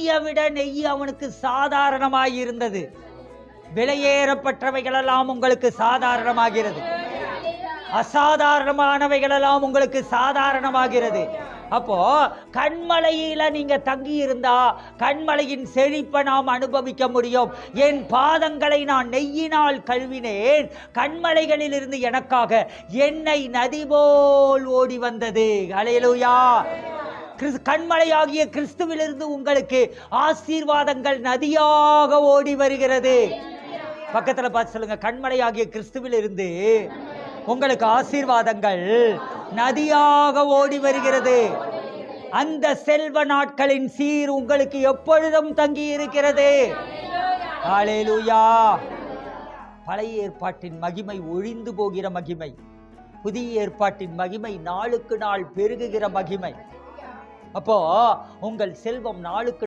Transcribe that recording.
தண்ணியை விட நெய் அவனுக்கு சாதாரணமாயிருந்தது. விலையேறப்பட்டவைகளெல்லாம் உங்களுக்கு சாதாரணமாகிறது, அசாதாரணமானவைகளெல்லாம் உங்களுக்கு சாதாரணமாகிறது. அப்போ கண்மலையில நீங்க தங்கி இருந்தா கண்மலையின் செழிப்பை நாம் அனுபவிக்க முடியும். என் பாதங்களை நான் நெய்யினால் கழுவினேன், கண்மலைகளில் இருந்து எனக்காக எண்ணெய் நதி போல் ஓடி வந்தது. அல்லேலூயா. கண்மலையாகிய கிறிஸ்துவிலிருந்து உங்களுக்கு ஆசீர்வாதங்கள் நதியாக ஓடி வருகிறது. பக்கத்துல பார்த்து சொல்லுங்க, கண்மலையாகிய கிறிஸ்துவிலிருந்து உங்களுக்கு ஆசீர்வாதங்கள் நதியாக ஓடி வருகிறது. அந்த செல்வ நாட்களின் சீர் உங்களுக்கு எப்பொழுதும் தங்கி இருக்கிறது. ஹல்லேலூயா. பழைய ஏற்பாட்டின் மகிமை ஒழிந்து போகிற மகிமை, புதிய ஏற்பாட்டின் மகிமை நாளுக்கு நாள் பெருகுகிற மகிமை. அப்போ உங்கள் செல்வம் நாளுக்கு